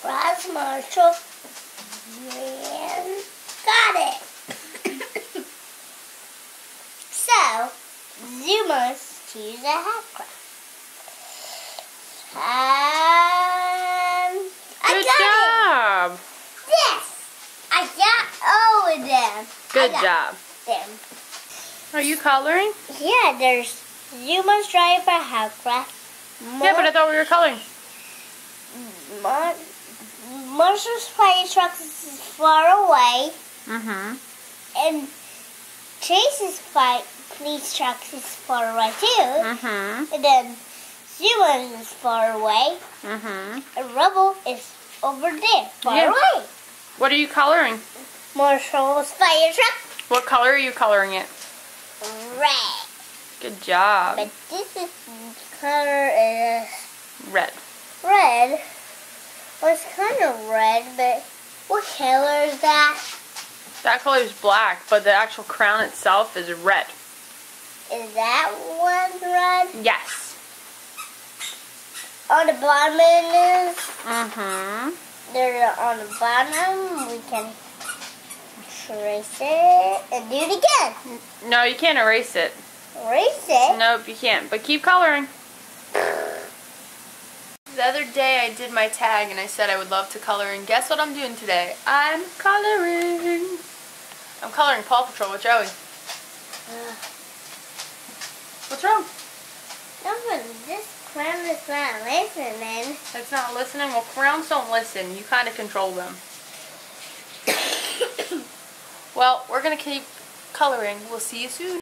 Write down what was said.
Ross Marshall. And got it. So, you must choose a half-craft. Good job. Yes, I got all of them. Good job. Them. Are you coloring? Yeah, there's you must drive a half-craft. Yeah, but I thought we were coloring. Monster's fire truck is far away. And Chase's police truck is far away too. And then Zeman is far away. And Rubble is over there, far away. What are you coloring? Marshall's fire truck. What color are you coloring it? Red. Good job. But this color is Red. red. Well, it's kind of red, but what color is that? That color is black, but the actual crown itself is red. Is that one red? Yes. On the bottom it is. There on the bottom we can trace it and do it again. No, you can't erase it. Erase it? Nope, you can't. But keep coloring. The other day I did my tag and I said I would love to color, and guess what I'm doing today? I'm coloring. I'm coloring Paw Patrol with Joey. What's wrong? No, but this crown is not listening. It's not listening? Well, crowns don't listen. You kind of control them. Well, we're going to keep coloring. We'll see you soon.